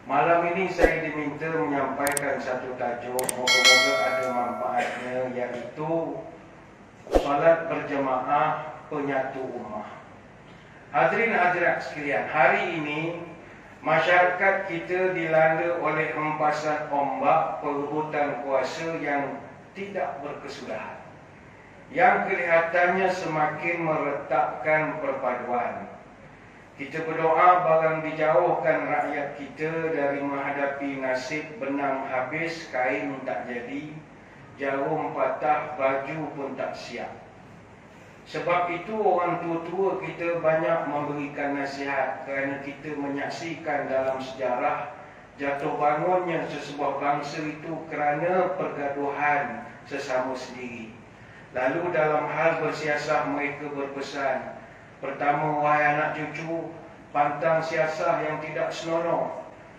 Malam ini saya diminta menyampaikan satu tajuk, moga-moga ada manfaatnya, iaitu solat berjemaah penyatu ummah. Hadirin hadirat sekalian, hari ini masyarakat kita dilanda oleh hempasan ombak perebutan kuasa yang tidak berkesudahan, yang kelihatannya semakin meretakkan perpaduan. Kita berdoa barang dijauhkan rakyat kita dari menghadapi nasib benang habis, kain tak jadi, jarum patah, baju pun tak siap. Sebab itu orang tua-tua kita banyak memberikan nasihat, kerana kita menyaksikan dalam sejarah jatuh bangunnya sesebuah bangsa itu kerana pergaduhan sesama sendiri. Lalu dalam hal bersiasah mereka berpesan, pertama, wahai anak cucu, pantang siasah yang tidak senonoh,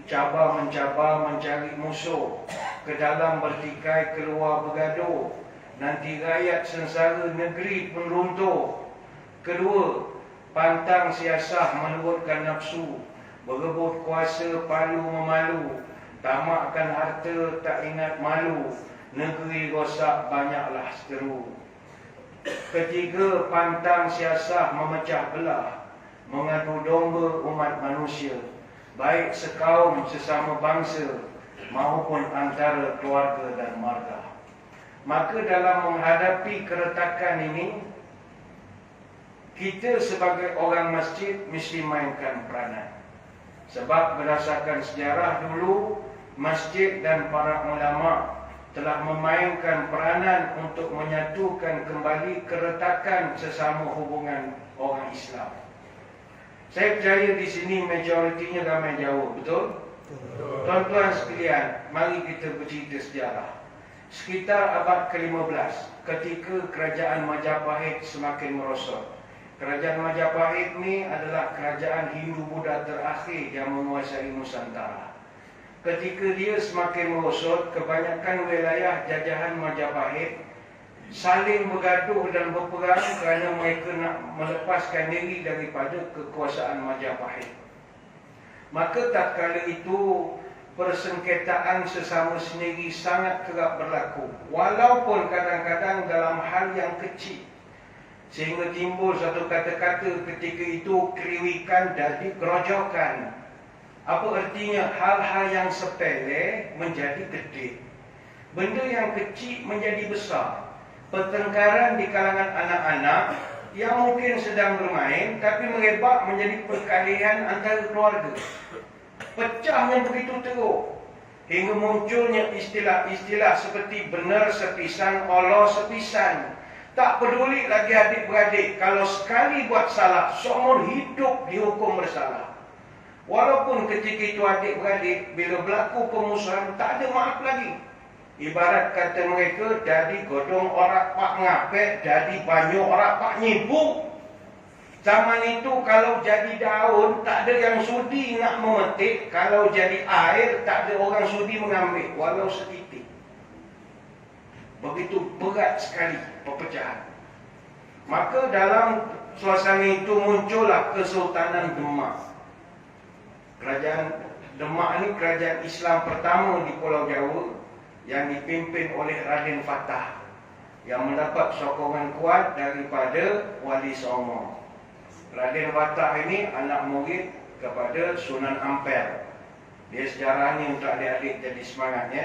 cabar mencabar mencari musuh, ke dalam bertikai keluar bergaduh, nanti rakyat sengsara negeri pun runtuh. Kedua, pantang siasah menurutkan nafsu, berebut kuasa palu memalu, tamakkan harta tak ingat malu, negeri rosak banyaklah seteru. Ketiga, pantang siasah memecah belah, mengadu domba umat manusia, baik sekaum sesama bangsa maupun antara keluarga dan marga. Maka dalam menghadapi keretakan ini, kita sebagai orang masjid mesti mainkan peranan. Sebab berdasarkan sejarah dulu, masjid dan para ulama telah memainkan peranan untuk menyatukan kembali keretakan sesama hubungan orang Islam. Saya percaya di sini majoritinya ramai Jawa, betul? Tuan-tuan sekalian, mari kita bercerita sejarah. Sekitar abad ke-15, ketika kerajaan Majapahit semakin merosot. Kerajaan Majapahit ni adalah kerajaan Hindu-Buddha terakhir yang menguasai Nusantara. Ketika dia semakin merosot, kebanyakan wilayah jajahan Majapahit saling bergaduh dan berperang kerana mereka nak melepaskan diri daripada kekuasaan Majapahit. Maka tatkala itu, persengketaan sesama sendiri sangat kerap berlaku, walaupun kadang-kadang dalam hal yang kecil, sehingga timbul satu kata-kata ketika itu, keriwikan jadi kerojokan. Apa artinya? Hal-hal yang sepele menjadi gede, benda yang kecil menjadi besar. Pertengkaran di kalangan anak-anak yang mungkin sedang bermain, tapi merebak menjadi perkelahian antara keluarga. Pecahnya begitu teruk, hingga munculnya istilah-istilah seperti benar sepisan, Allah sepisan. Tak peduli lagi adik-beradik, kalau sekali buat salah, seumur hidup dihukum bersalah. Walaupun ketika itu adik-beradik, bila berlaku pemusuhan, tak ada maaf lagi. Ibarat kata mereka, jadi godong orang pak ngapek, jadi banyak orang pak nyibuk. Zaman itu kalau jadi daun, tak ada yang sudi nak memetik. Kalau jadi air, tak ada orang sudi mengambil, walau setitik. Begitu berat sekali perpecahan. Maka dalam suasana itu muncullah Kesultanan Demak. Kerajaan Demak ini kerajaan Islam pertama di Pulau Jawa yang dipimpin oleh Raden Fatah, yang mendapat sokongan kuat daripada Wali Songo. Raden Fatah ini anak murid kepada Sunan Ampel. Dia sejarahnya untuk adik-adik jadi semangatnya.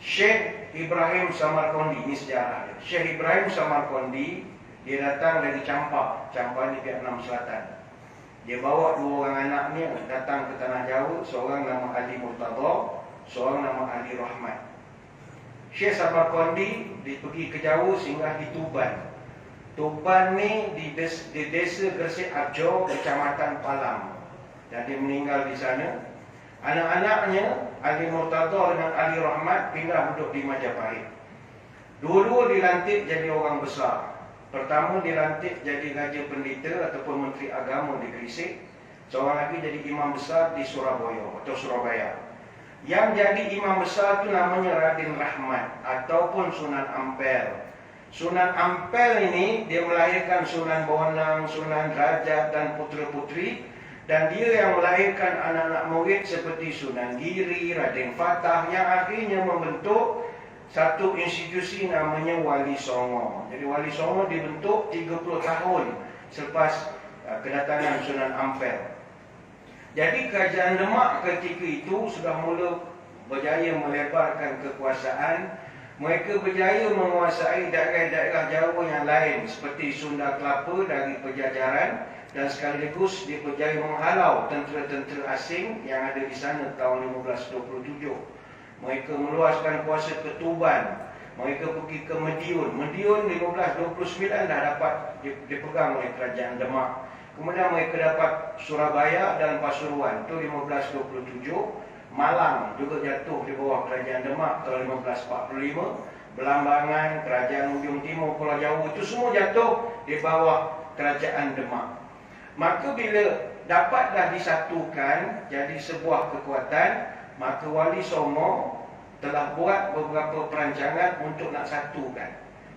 Syekh Ibrahim Samarkandi, ini sejarah dia. Syekh Ibrahim Samarkandi, dia datang dari Campak. Campak ni Vietnam Selatan. Dia bawa dua orang anaknya datang ke Tanah Jawa, seorang nama Ali Murtada, seorang nama Ali Rahmat. Syekh Samarkandi dia pergi ke Jawa, singgah di Tuban. Tuban ni di desa Gresik Arjo, Kecamatan Palang. Dan dia meninggal di sana. Anak-anaknya Ali Murtada dengan Ali Rahmat pindah duduk di Majapahit. Dua-dua dilantik jadi orang besar. Pertama dilantik jadi Raja Pendeta ataupun Menteri Agama di Gresik. Seorang lagi jadi imam besar di Surabaya atau Surabaya. Yang jadi imam besar itu namanya Raden Rahmat ataupun Sunan Ampel. Sunan Ampel ini dia melahirkan Sunan Bonang, Sunan Derajat dan putera-puteri. Dan dia yang melahirkan anak-anak murid seperti Sunan Giri, Raden Fatah, yang akhirnya membentuk satu institusi namanya Wali Songo. Jadi Wali Songo dibentuk 30 tahun selepas kedatangan Sunan Ampel. Jadi kerajaan Demak ketika itu sudah mula berjaya melebarkan kekuasaan. Mereka berjaya menguasai daerah-daerah Jawa yang lain seperti Sunda Kelapa dari Penjajaran, dan sekaligus dia berjaya menghalau tentera-tentera asing yang ada di sana tahun 1527. Mereka meluaskan kuasa ke Tuban. Mereka pergi ke Madiun. Madiun 1529 dah dapat dipegang oleh kerajaan Demak. Kemudian mereka dapat Surabaya dan Pasuruan. Itu 1527. Malang juga jatuh di bawah kerajaan Demak tahun 1545. Belambangan, kerajaan Ujung Timur, Pulau Jawa, itu semua jatuh di bawah kerajaan Demak. Maka bila dapatlah disatukan jadi sebuah kekuatan, maka Wali Songo telah buat beberapa perancangan untuk nak satukan.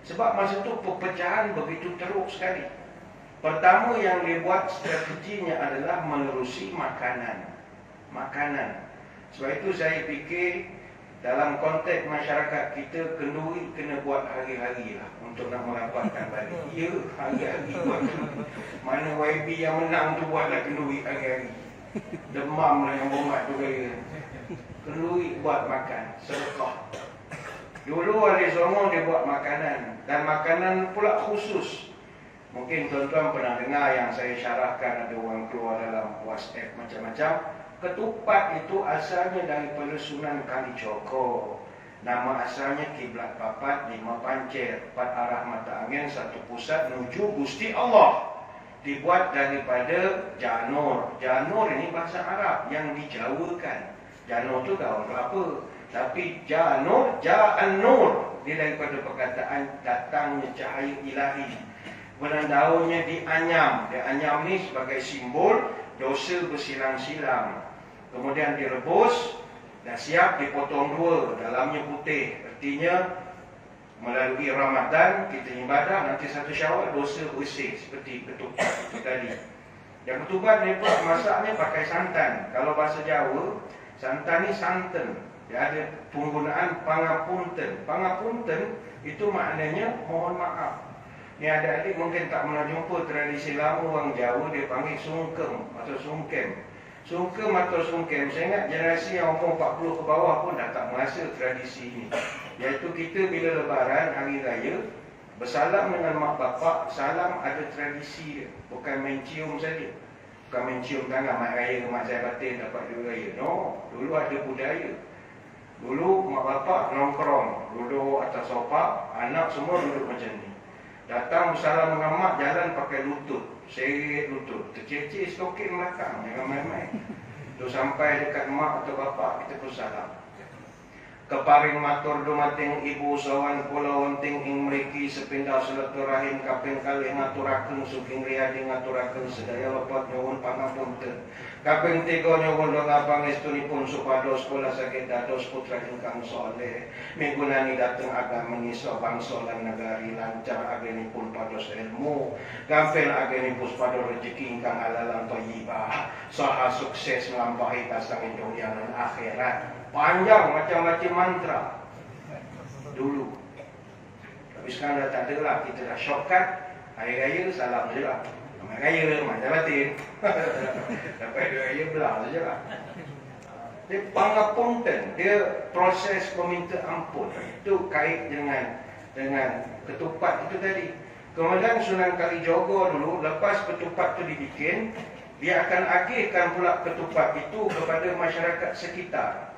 Sebab masa itu perpecahan begitu teruk sekali. Pertama yang dibuat strateginya adalah menerusi makanan. Sebab itu saya fikir dalam konteks masyarakat kita, kenduri kena buat hari-hari lah untuk nak merapatkan balik. Ya, hari-hari buat kenduri. Mana YB yang menang tu buatlah kenduri hari-hari. Demam lah yang bomat tu kaya. Kenduri buat makan, sedekah. Dulu Wali Songo dia buat makanan, dan makanan pula khusus. Mungkin tuan-tuan pernah dengar yang saya syarahkan, ada orang keluar dalam WhatsApp macam-macam. Ketupat itu asalnya daripada Sunan Kalijogo. Nama asalnya Kiblat Papat, 5 Pancir, 4 arah mata angin, 1 pusat menuju Gusti Allah. Dibuat daripada janur. Janur ini bahasa Arab yang dijawakan. Janur itu daun kelapa. Tapi janur, ja'an-nur, dia daripada perkataan datangnya cahaya ilahi. Kemudian daunnya dianyam. Dianyam ni sebagai simbol dosa bersilang-silang. Kemudian direbus, dah siap dipotong 2, dalamnya putih. Artinya melalui Ramadan kita ibadah, nanti 1 Syawal dosa bersih seperti ketupat itu tadi. Yang ketupat ni pula masaknya pakai santan. Kalau bahasa Jawa, santan ni santen. Dia ada penggunaan pangapunten. Pangapunten itu maknanya mohon maaf. Ni adik-adik mungkin tak pernah jumpa tradisi lama orang Jawa, dia panggil sungkem atau sungkem. Sungkem atau sungkem, saya ingat generasi yang umur 40 ke bawah pun dah tak merasa tradisi ini. Iaitu kita bila lebaran, hari raya, bersalam dengan mak bapak, salam ada tradisi dia. Bukan main cium saja. Bukan main cium tangan, mak raya, mak saya batin dapat duit raya. No, dulu ada budaya. Dulu mak bapak nongkrong, duduk atas sofa, anak semua duduk macam ni. Datang bersalam dengan mak, jalan pakai lutut. Seret lutut. Tercecik stokin belakang. Jangan main-main. Tu sampai dekat mak atau bapak, kita pun salam. Keparing matur dumating ibu sawan pulau wenting ing mriki sepindah silaturahim kaping kalih ngaturaken suking riyadi ngaturaken sedaya lepat nyuwun pangapunten. Kaping 3 nyuwun donga pangestunipun supados kula saged dados putra ingkang saleh. Migunani dhateng agama nisa bangsa lan negari lancar agenipun pados ilmu. Gampil agenipun pados rezeki ingkang halalan thayyibah. Saha sukses nglampahi kasang dunia lan akhirat. Panjang macam-macam mantra dulu. Tapi sekarang dah tak ada lah. Kita dah shortcut. Hari raya salam je lah. Hari raya macam batin. Dapat hari raya belah saja lah. Dia pangapunten. Dia proses meminta ampun. Itu kait dengan ketupat itu tadi. Kemudian Sunan Kalijogo dulu, lepas ketupat itu dibikin, dia akan agihkan pula ketupat itu kepada masyarakat sekitar.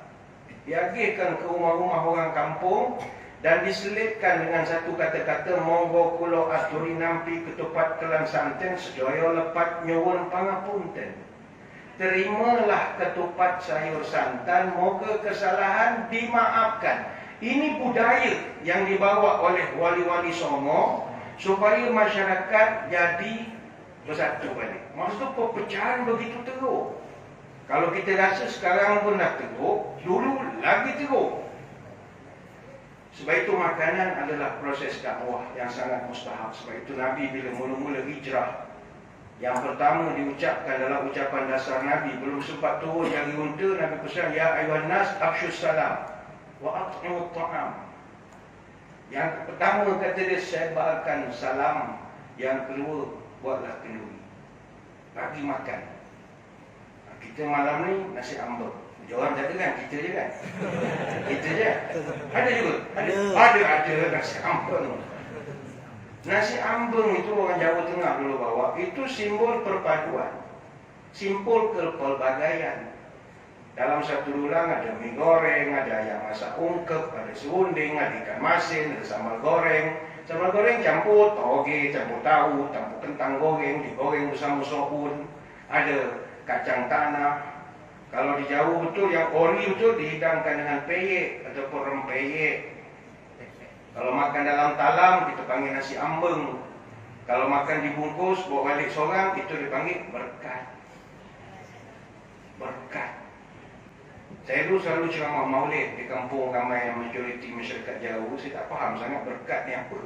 Diagihkan ke rumah-rumah orang kampung dan diselitkan dengan satu kata-kata, monggo kula aturi nampi ketupat kelan santen sedaya lepat nyuwun pangapunten. Terimalah ketupat sayur santan, moga kesalahan dimaafkan. Ini budaya yang dibawa oleh wali-wali Songo supaya masyarakat jadi bersatu balik. Maksud perpecahan begitu teruk. Kalau kita rasa sekarang pun dah teruk, dulu lagi teruk. Sebab itu makanan adalah proses dakwah yang sangat mustahab. Sebab itu Nabi bila mula-mula hijrah Yang pertama diucapkan dalam ucapan dasar Nabi, belum sempat turun jari unta, Nabi pesan, ya ayuhan nas afsyus salam wa at'imut ta'am. Yang pertama kata dia, sebarkan salam. Yang kedua, buatlah kenduri, bagi makan. Kita malam ni nasi ambeng. Orang tak ada kan? Kita je kan? Kita je. Ada juga? Ada nasi ambeng. Nasi ambeng itu orang Jawa Tengah dulu bawa. Itu simbol perpaduan, simbol kepelbagaian. Dalam satu dulang ada mie goreng, ada ayam masak ungkep, ada serunding, ada ikan masin, ada sambal goreng. Sambal goreng campur toge, campur tahu, campur kentang goreng, digoreng bersama soun. Ada kacang tanah. Kalau di Jawa betul, yang ori betul dihidangkan dengan peyek ataupun rempeyek. Kalau makan dalam talam, kita panggil nasi ambeng. Kalau makan dibungkus, bawa balik seorang, itu dipanggil berkat. Berkat. Saya dulu selalu ceramah maulid di kampung ramai yang majoriti masyarakat Jawa. Saya tak faham sangat berkat ni apa.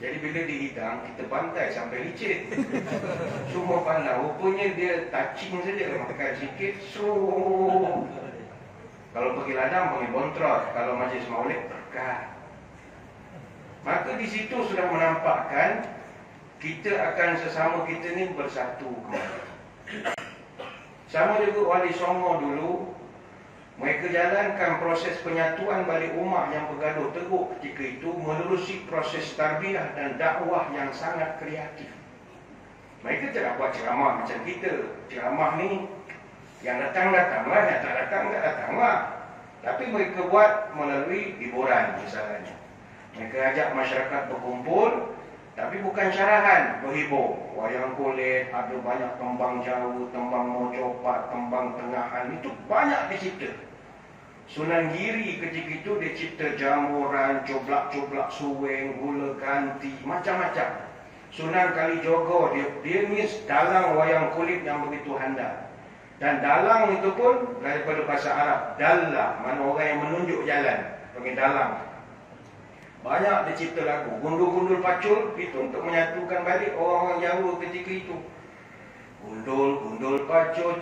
Jadi bila dihidang, kita bantai sampai licin. Semua pandang. Rupanya dia touching saja. Makan sikit, kalau pergi ladang, panggil bontrot. Kalau majlis maulid, berkat. Maka di situ sudah menampakkan kita akan sesama kita ni bersatu kembali. Sama juga Wali Songo dulu, mereka jalankan proses penyatuan balik ummah yang bergaduh teruk ketika itu menerusi proses tarbiyah dan dakwah yang sangat kreatif. Mereka tidak buat ceramah macam kita. Ceramah ni yang datang-datanglah, yang tak datang tak datanglah. Tapi mereka buat melalui hiburan misalnya. Mereka ajak masyarakat berkumpul, tapi bukan syarahan, berhibur. Wayang kulit, ada banyak tembang Jawa, tembang mojopat, tembang tengahan, itu banyak dicipta. Sunan Giri ketika itu dia cipta jamuran, coblak-coblak suweng, gula ganti, macam-macam. Sunan Kalijogo, dia ni dalang wayang kulit yang begitu handal. Dan dalang itu pun daripada bahasa Arab, dallah, mana orang yang menunjuk jalan, panggil dalang. Banyak dia cipta lagu. Gundul-gundul pacul, itu untuk menyatukan balik orang-orang Jawa ketika itu. Gundul-gundul pacul,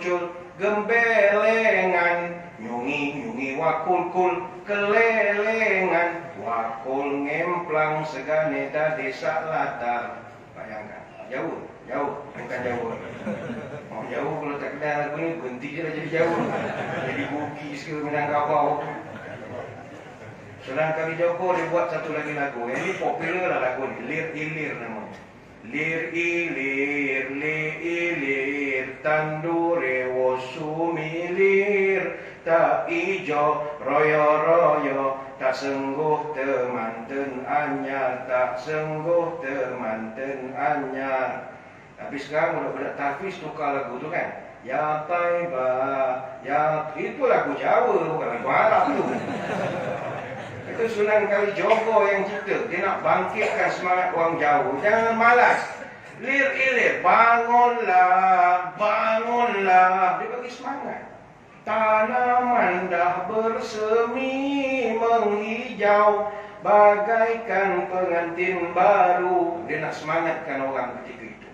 gembelengan, nyungi-nyungi wakul-kul, kelelengan, wakul ngemplang segane da desa latar. Bayangkan, jauh, bukan Jawa. Orang Jawa kalau tak kenal lagu ni, berhenti je lah jadi Jawa. Jadi Bugis ke Minangkabau. Sunan Kalijogo dia buat satu lagi lagu. Yang ini popular lah lagu ni. Lir ilir nama. Lir ilir, li ilir, tandure wosumilir, tak ijo, royo royo, tak sengguh temanten anyar, tak sengguh temanten anyar. Tapi sekarang budak-budak tahfiz tukar lagu tu kan. Ya Taibah, ya, itu lagu Jawa, bukan lagu Arab tu. Itu Sunan Kalijogo yang cipta. Dia nak bangkitkan semangat orang Jawa. Jangan malas. Lir ilir, bangunlah, bangunlah. Dia bagi semangat. Tanaman dah bersemi menghijau, bagaikan pengantin baru. Dia nak semangatkan orang ketika itu.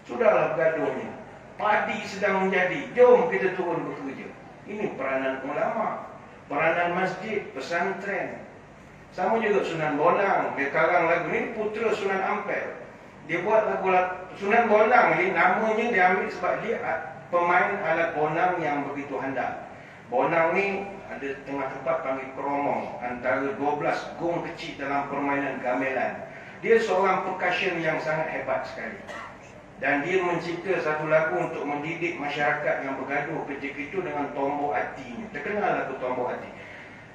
Sudahlah bergaduhnya. Padi sedang menjadi. Jom kita turun bekerja. Ini peranan ulama, peranan masjid, pesantren. Sama juga Sunan Bonang. Dia karang lagu ni, putera Sunan Ampel. Dia buat lagu Sunan Bonang ni, namanya dia ambil sebab dia pemain alat bonang yang begitu handal. Bonang ni ada tengah tempat panggil kromong, antara 12 gong kecil dalam permainan gamelan. Dia seorang percussion yang sangat hebat sekali. Dan dia mencipta satu lagu untuk mendidik masyarakat yang bergaduh ketika itu dengan tombok hatinya. Terkenal lagu tombok hati.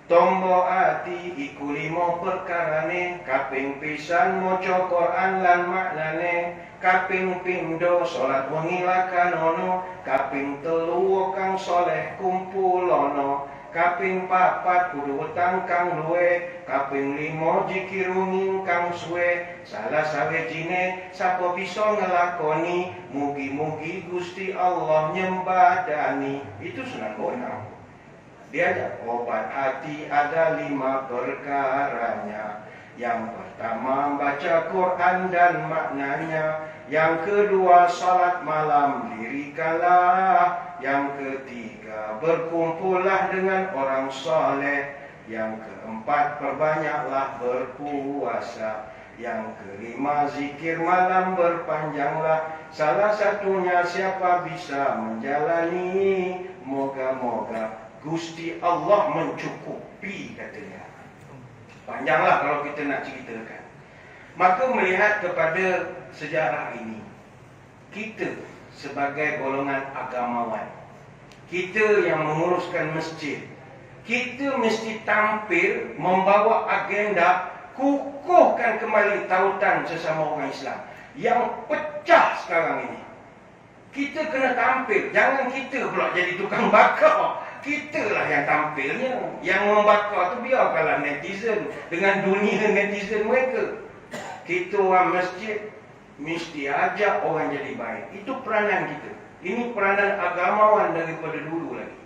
Tombok hati iku limo perkarane, kaping pisan maca Quran lan maknane, kaping pindho salat wengi lakanono, kaping telu kang saleh kumpulono, kaping papat kudu wetang kang luwe, kaping limo jikir runging kang suwe, salah sawijine sapa bisa ngelakoni, mugi-mugi Gusti Allah nyembadani. Itu Sunan Bonang. Dia ada obat hati ada 5 perkaranya. Yang pertama baca Quran dan maknanya. Yang kedua, salat malam dirikanlah. Yang ketiga, berkumpullah dengan orang soleh. Yang keempat, perbanyaklah berpuasa. Yang kelima, zikir malam berpanjanglah. Salah satunya siapa bisa menjalani, moga-moga Gusti Allah mencukupi, katanya. Panjanglah kalau kita nak ceritakan. Maka melihat kepada sejarah ini, kita sebagai golongan agamawan, kita yang menguruskan masjid, kita mesti tampil membawa agenda kukuhkan kembali tautan sesama orang Islam yang pecah sekarang ini. Kita kena tampil, jangan kita pula jadi tukang bakar. Kitalah yang tampilnya. Yang membakar tu biarkanlah netizen dengan dunia netizen mereka. Kita orang masjid mesti ajak orang jadi baik. Itu peranan kita. Ini peranan agamawan daripada dulu lagi.